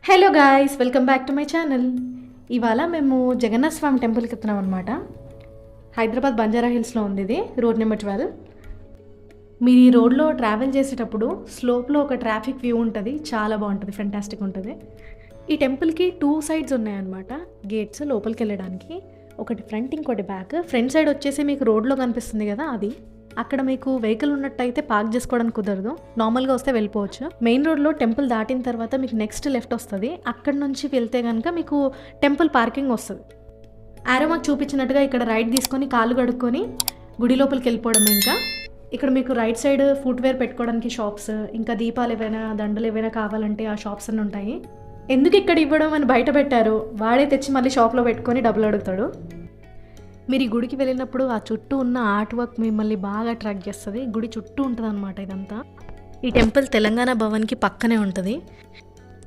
Hello guys, welcome back to my channel. ఇవాళ మేము జగన్నాథ స్వామి టెంపుల్కి వెళ్తున్నాం అనమాట. హైదరాబాద్ బంజారా హిల్స్లో ఉంది ఇది, రోడ్ నెంబర్ 12. మీరు ఈ రోడ్లో ట్రావెల్ చేసేటప్పుడు స్లోప్లో ఒక ట్రాఫిక్ వ్యూ ఉంటుంది, చాలా బాగుంటుంది, ఫెంటాస్టిక్ ఉంటుంది. ఈ టెంపుల్కి 2 సైడ్స్ ఉన్నాయన్నమాట గేట్స్ లోపలికి వెళ్ళడానికి. ఒకటి ఫ్రంట్, ఇంకోటి బ్యాక్. ఫ్రంట్ సైడ్ వచ్చేసి మీకు రోడ్లో కనిపిస్తుంది కదా, అది అక్కడ మీకు వెహికల్ ఉన్నట్టయితే పార్క్ చేసుకోవడానికి కుదరదు, నార్మల్గా వస్తే వెళ్ళిపోవచ్చు. మెయిన్ రోడ్లో టెంపుల్ దాటిన తర్వాత మీకు నెక్స్ట్ లెఫ్ట్ వస్తుంది, అక్కడ నుంచి వెళ్తే కనుక మీకు టెంపుల్ పార్కింగ్ వస్తుంది. ఆరో మాకు చూపించినట్టుగా ఇక్కడ రైట్ తీసుకొని కాళ్ళు కడుక్కొని గుడి లోపలికి వెళ్ళిపోవడం. ఇంకా ఇక్కడ మీకు రైట్ సైడ్ ఫుట్వేర్ పెట్టుకోవడానికి షాప్స్, ఇంకా దీపాలు ఏవైనా దండలు ఏవైనా కావాలంటే ఆ షాప్స్ అన్నీ ఉంటాయి. ఎందుకు ఇక్కడ ఇవ్వడం అని బయట పెట్టారు, వాడే తెచ్చి మళ్ళీ షాప్లో పెట్టుకొని డబ్బులు అడుగుతాడు. మీరు ఈ గుడికి వెళ్ళినప్పుడు ఆ చుట్టూ ఉన్న ఆర్ట్ వర్క్ మిమ్మల్ని బాగా అట్రాక్ట్ చేస్తుంది. గుడి చుట్టూ ఉంటుంది అనమాట ఇదంతా. ఈ టెంపుల్ తెలంగాణ భవన్కి పక్కనే ఉంటుంది.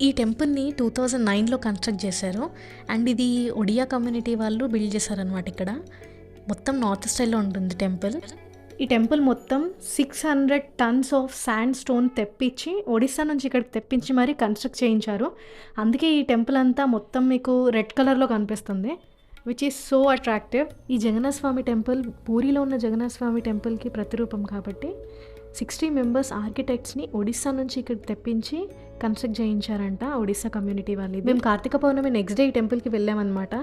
ఈ టెంపుల్ని 2009లో కన్స్ట్రక్ట్ చేశారు. అండ్ ఇది ఒడియా కమ్యూనిటీ వాళ్ళు బిల్డ్ చేశారనమాట. ఇక్కడ మొత్తం నార్త్ స్టైల్లో ఉంటుంది టెంపుల్. ఈ టెంపుల్ మొత్తం 600 టన్స్ ఆఫ్ శాండ్ స్టోన్ తెప్పించి ఒడిస్సా నుంచి ఇక్కడికి తెప్పించి మరీ కన్స్ట్రక్ట్ చేయించారు. అందుకే ఈ టెంపుల్ అంతా మొత్తం మీకు రెడ్ కలర్లో కనిపిస్తుంది, విచ్ ఈజ్ సో అట్రాక్టివ్. ఈ జగన్నాథ స్వామి టెంపుల్ పూరిలో ఉన్న జగన్నాథ స్వామి టెంపుల్కి ప్రతిరూపం కాబట్టి 60 మెంబర్స్ ఆర్కిటెక్ట్స్ని ఒడిస్సా నుంచి ఇక్కడ తెప్పించి కన్స్ట్రక్ట్ చేయించారంట ఒడిస్సా కమ్యూనిటీ వాళ్ళు. మేము కార్తీక పౌర్ణమి నెక్స్ట్ డే ఈ టెంపుల్కి వెళ్ళామన్నమాట.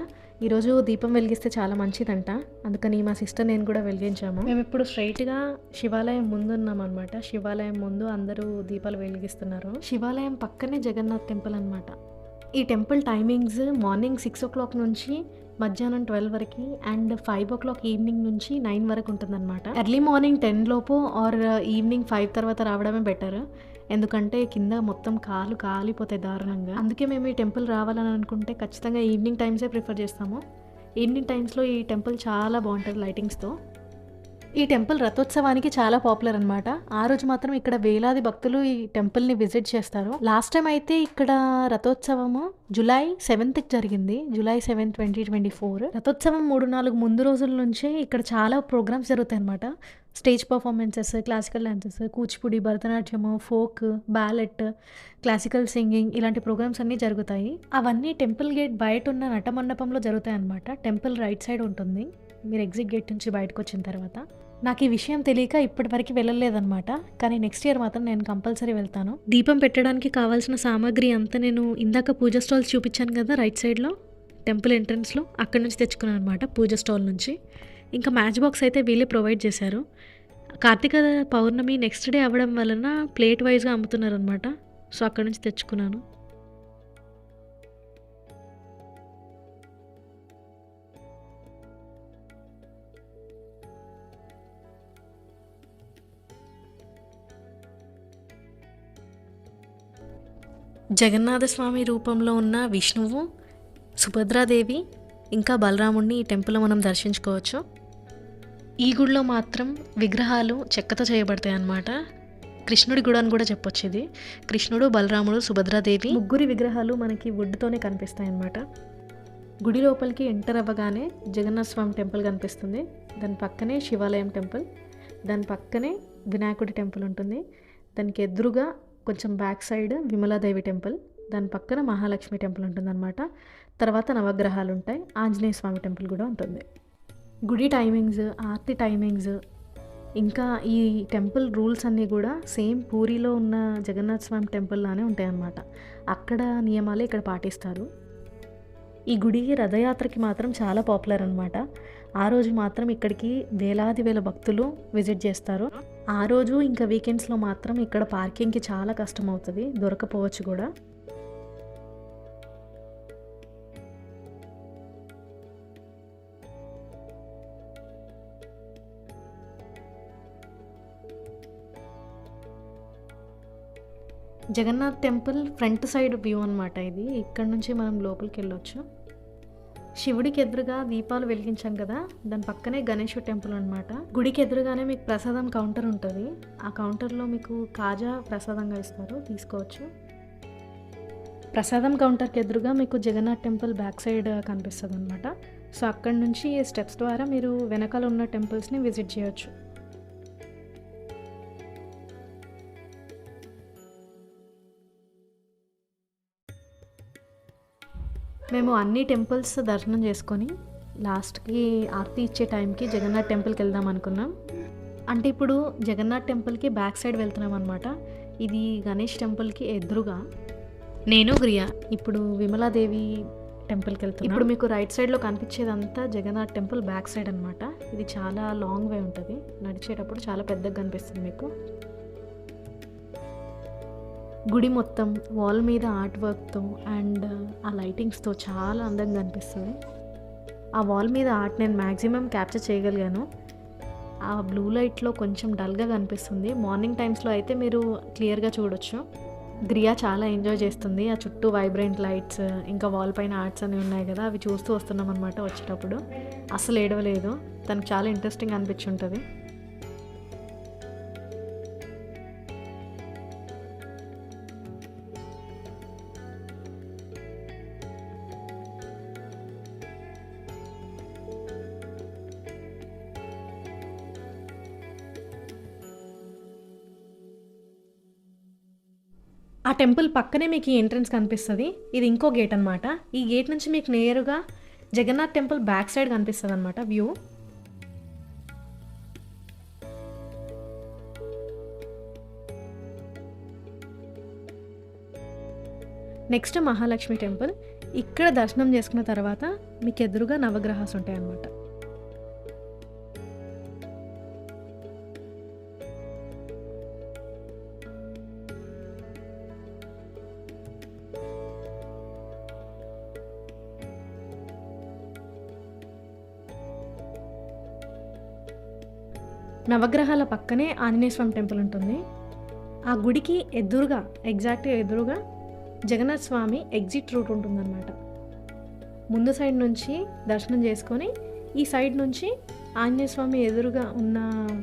ఈరోజు దీపం వెలిగిస్తే చాలా మంచిదంట, అందుకని మా సిస్టర్ నేను కూడా వెలిగించాము. మేము ఇప్పుడు స్ట్రైట్గా శివాలయం ముందు ఉన్నామన్నమాట. శివాలయం ముందు అందరూ దీపాలు వెలిగిస్తున్నారు. శివాలయం పక్కనే జగన్నాథ్ టెంపుల్ అనమాట. ఈ టెంపుల్ టైమింగ్స్ మార్నింగ్ 6 o'clock నుంచి మధ్యాహ్నం 12 వరకు అండ్ 5 o'clock ఈవినింగ్ నుంచి 9 వరకు ఉంటుందన్నమాట. ఎర్లీ మార్నింగ్ 10 లోపు ఆర్ ఈవినింగ్ 5 తర్వాత రావడమే బెటర్, ఎందుకంటే కింద మొత్తం కాలు కాలిపోతాయి దారుణంగా. అందుకే మేము ఈ టెంపుల్ రావాలని అనుకుంటే ఖచ్చితంగా ఈవినింగ్ టైమ్సే ప్రిఫర్ చేస్తాము. ఈవినింగ్ టైమ్స్లో ఈ టెంపుల్ చాలా బాగుంటుంది లైటింగ్స్తో. ఈ టెంపుల్ రథోత్సవానికి చాలా పాపులర్ అనమాట. ఆ రోజు మాత్రం ఇక్కడ వేలాది భక్తులు ఈ టెంపుల్ని విజిట్ చేస్తారు. లాస్ట్ టైం అయితే ఇక్కడ రథోత్సవము July 7th జరిగింది, July 7, 2024. రథోత్సవం 3-4 ముందు రోజుల నుంచే ఇక్కడ చాలా ప్రోగ్రామ్స్ జరుగుతాయి అనమాట. Stage performances, classical dances, Kuchipudi, Bharatanatyam, folk, ballet, classical singing, ఇలాంటి ప్రోగ్రామ్స్ అన్నీ జరుగుతాయి. అవన్నీ టెంపుల్ గేట్ బయట ఉన్న నటమండపంలో జరుగుతాయి అనమాట. టెంపుల్ రైట్ సైడ్ ఉంటుంది మీరు ఎగ్జిట్ గేట్ నుంచి బయటకు వచ్చిన తర్వాత. నాకు ఈ విషయం తెలియక ఇప్పటివరకు వెళ్ళలేదన్నమాట, కానీ నెక్స్ట్ ఇయర్ మాత్రం నేను కంపల్సరీ వెళ్తాను. దీపం పెట్టడానికి కావాల్సిన సామాగ్రి అంతా నేను ఇందాక పూజ స్టాల్స్ చూపించాను కదా రైట్ సైడ్లో టెంపుల్ ఎంట్రన్స్లో, అక్కడ నుంచి తెచ్చుకున్నాను అనమాట, పూజ స్టాల్ నుంచి. ఇంకా మ్యాచ్ బాక్స్ అయితే వీళ్ళే ప్రొవైడ్ చేశారు. కార్తీక పౌర్ణమి నెక్స్ట్ డే అవ్వడం వలన ప్లేట్ వైజ్గా అమ్ముతున్నారు అనమాట, సో అక్కడ నుంచి తెచ్చుకున్నాను. జగన్నాథస్వామి రూపంలో ఉన్న విష్ణువు, సుభద్రాదేవి, ఇంకా బలరాముడిని ఈ టెంపుల్లో మనం దర్శించుకోవచ్చు. ఈ గుడిలో మాత్రం విగ్రహాలు చెక్కతో చేయబడతాయి అన్నమాట. కృష్ణుడి గుడి అని కూడా చెప్పొచ్చు ఇది. కృష్ణుడు, బలరాముడు, సుభద్రాదేవి ముగ్గురి విగ్రహాలు మనకి వుడ్తోనే కనిపిస్తాయి అన్నమాట. గుడి లోపలికి ఎంటర్ అవ్వగానే జగన్నాథ స్వామి టెంపుల్ కనిపిస్తుంది, దాని పక్కనే శివాలయం టెంపుల్, దాని పక్కనే వినాయకుడి టెంపుల్ ఉంటుంది, దానికి ఎదురుగా కొంచెం బ్యాక్ సైడ్ విమలాదేవి టెంపుల్, దాని పక్కన మహాలక్ష్మి టెంపుల్ ఉంటుందన్నమాట. తర్వాత నవగ్రహాలు ఉంటాయి, ఆంజనేయ స్వామి టెంపుల్ కూడా ఉంటుంది. గుడి టైమింగ్స్, ఆర్తి టైమింగ్స్, ఇంకా ఈ టెంపుల్ రూల్స్ అన్నీ కూడా సేమ్ పూరిలో ఉన్న జగన్నాథ స్వామి టెంపుల్ లానే ఉంటాయన్నమాట. అక్కడ నియమాలే ఇక్కడ పాటిస్తారు. ఈ గుడి రథయాత్రకి మాత్రం చాలా పాపులర్ అనమాట. ఆ రోజు మాత్రం ఇక్కడికి వేలాది వేల భక్తులు విజిట్ చేస్తారు. ఆ రోజు ఇంకా వీకెండ్స్లో మాత్రం ఇక్కడ పార్కింగ్కి చాలా కష్టం అవుతుంది, దొరకపోవచ్చు కూడా. Jagannath temple front side view అనమాట ఇది. ఇక్కడ నుంచి మనం లోపలికి వెళ్ళొచ్చు. శివుడికి ఎదురుగా దీపాలు వెలిగించాం కదా, దాని పక్కనే గణేశుడి టెంపుల్ అనమాట. గుడికి ఎదురుగానే మీకు ప్రసాదం కౌంటర్ ఉంటుంది, ఆ కౌంటర్లో మీకు కాజా ప్రసాదంగా ఇస్తారు, తీసుకోవచ్చు. ప్రసాదం కౌంటర్కి ఎదురుగా మీకు జగన్నాథ్ టెంపుల్ బ్యాక్ సైడ్ కనిపిస్తుంది అనమాట. సో అక్కడి నుంచి స్టెప్స్ ద్వారా మీరు వెనకాల ఉన్న టెంపుల్స్ని విజిట్ చేయొచ్చు. మేము అన్ని టెంపుల్స్ దర్శనం చేసుకొని లాస్ట్కి ఆరతి ఇచ్చే టైంకి జగన్నాథ్ టెంపుల్కి వెళ్దాం అనుకున్నాం. అంటే ఇప్పుడు జగన్నాథ్ టెంపుల్కి బ్యాక్ సైడ్ వెళ్తున్నాం అనమాట. ఇది గణేష్ టెంపుల్కి ఎదురుగా. నేను గ్రియా ఇప్పుడు విమలాదేవి టెంపుల్కి వెళ్తున్నాం. ఇప్పుడు మీకు రైట్ సైడ్లో కనిపించేదంతా జగన్నాథ్ టెంపుల్ బ్యాక్ సైడ్ అనమాట. ఇది చాలా లాంగ్ వే ఉంటుంది, నడిచేటప్పుడు చాలా పెద్దగా కనిపిస్తుంది మీకు. గుడి మొత్తం వాల్ మీద ఆర్ట్ వర్క్తో అండ్ ఆ లైటింగ్స్తో చాలా అందంగా అనిపిస్తుంది. ఆ వాల్ మీద ఆర్ట్ నేను మ్యాక్సిమం క్యాప్చర్ చేయగలిగాను. ఆ బ్లూ లైట్లో కొంచెం డల్గా కనిపిస్తుంది. మార్నింగ్ టైమ్స్లో అయితే మీరు క్లియర్గా చూడొచ్చు. గ్రియా చాలా ఎంజాయ్ చేస్తుంది. ఆ చుట్టూ వైబ్రెంట్ లైట్స్ ఇంకా వాల్ పైన ఆర్ట్స్ అనేవి ఉన్నాయి కదా, అవి చూస్తూ వస్తున్నాం అనమాట. వచ్చేటప్పుడు అస్సలు ఏడవలేదు. తనకు చాలా ఇంట్రెస్టింగ్ అనిపించుంటుంది. ఆ టెంపుల్ పక్కనే మీకు ఈ ఎంట్రన్స్ కనిపిస్తుంది. ఇది ఇంకో గేట్ అనమాట. ఈ గేట్ నుంచి మీకు నేరుగా జగన్నాథ్ టెంపుల్ బ్యాక్ సైడ్ కనిపిస్తుంది అనమాట వ్యూ. Next Mahalakshmi temple. ఇక్కడ దర్శనం చేసుకున్న తర్వాత మీకు ఎదురుగా నవగ్రహాస్ ఉంటాయి అన్నమాట. నవగ్రహాల పక్కనే ఆంజనేయ స్వామి టెంపుల్ ఉంటుంది. ఆ గుడికి ఎదురుగా ఎగ్జాక్ట్గా ఎదురుగా జగన్నాథ్ స్వామి ఎగ్జిట్ రూట్ ఉంటుందన్నమాట. ముందు సైడ్ నుంచి దర్శనం చేసుకొని ఈ సైడ్ నుంచి ఆంజనేయ స్వామి ఎదురుగా ఉన్న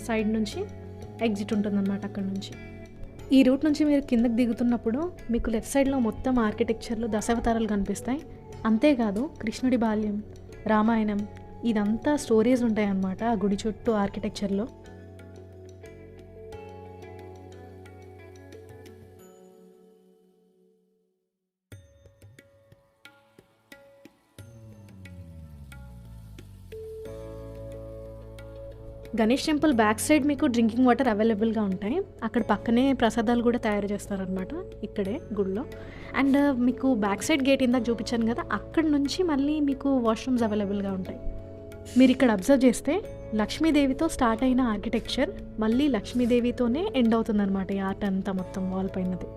సైడ్ నుంచి ఎగ్జిట్ ఉంటుందన్నమాట. అక్కడ నుంచి ఈ రూట్ నుంచి మీరు కిందకి దిగుతున్నప్పుడు మీకు లెఫ్ట్ సైడ్లో మొత్తం ఆర్కిటెక్చర్లు దశావతారాలు కనిపిస్తాయి. అంతేకాదు కృష్ణుడి బాల్యం, రామాయణం ఇదంతా స్టోరీస్ ఉంటాయి అన్నమాట ఆ గుడి చుట్టూ ఆర్కిటెక్చర్లో. గణేష్ టెంపుల్ బ్యాక్ సైడ్ మీకు డ్రింకింగ్ వాటర్ అవైలబుల్గా ఉంటాయి. అక్కడ పక్కనే ప్రసాదాలు కూడా తయారు చేస్తారనమాట ఇక్కడే గుడిలో. అండ్ మీకు బ్యాక్ సైడ్ గేట్ ఇందాక చూపించాను కదా, అక్కడ నుంచి మళ్ళీ మీకు వాష్రూమ్స్ అవైలబుల్గా ఉంటాయి. మీరు ఇక్కడ అబ్జర్వ్ చేస్తే లక్ష్మీదేవితో స్టార్ట్ అయిన ఆర్కిటెక్చర్ మళ్ళీ లక్ష్మీదేవితోనే ఎండ్ అవుతుందన్నమాట ఈ ఆర్ట్ అంతా మొత్తం వాల్ పైనది.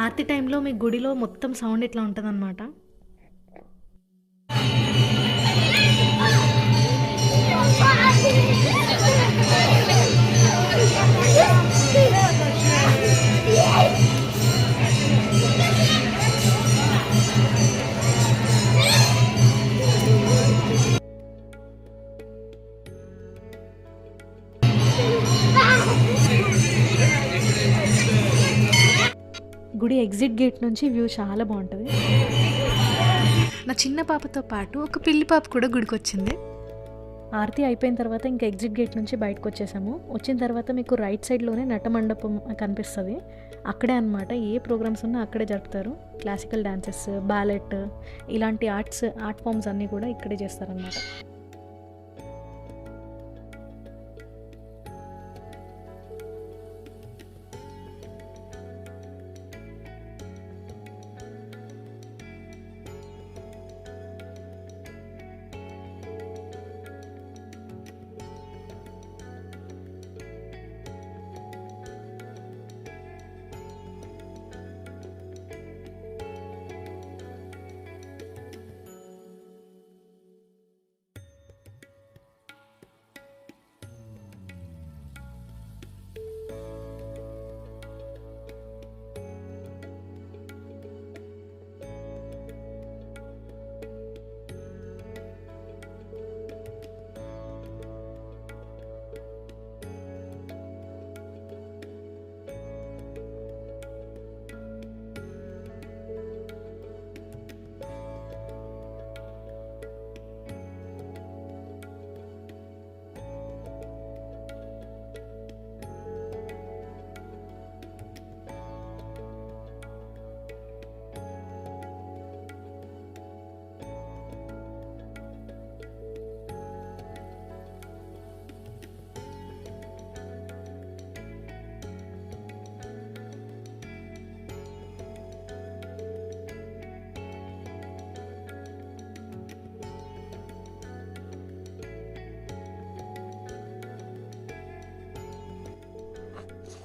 ఆర్తి టైంలో మీ గుడిలో మొత్తం సౌండ్ ఇట్లా ఉంటుందన్నమాట. గుడి ఎగ్జిట్ గేట్ నుంచి వ్యూ చాలా బాగుంటుంది. నా చిన్న పాపతో పాటు ఒక పిల్లి పాప కూడా గుడికి వచ్చింది. ఆరతి అయిపోయిన తర్వాత ఇంకా ఎగ్జిట్ గేట్ నుంచి బయటకు వచ్చేసాము. వచ్చిన తర్వాత మీకు రైట్ సైడ్లోనే నటమండపం కనిపిస్తుంది. అక్కడే అనమాట ఏ ప్రోగ్రామ్స్ ఉన్నా అక్కడే జరుపుతారు. క్లాసికల్ డాన్సెస్, బ్యాలెట్ ఇలాంటి ఆర్ట్ ఫామ్స్ అన్నీ కూడా ఇక్కడే చేస్తారనమాట.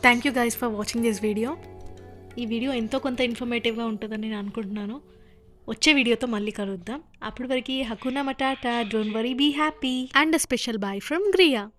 Thank you guys for watching this video. ఈ వీడియో ఎంతో కొంత ఇన్ఫర్మేటివ్గా ఉంటుందని నేను అనుకుంటున్నాను. వచ్చే వీడియోతో మళ్ళీ కలుద్దాం. అప్పటి వరకు హకునా మటాటా, don't worry, be happy and special boy from గ్రియా.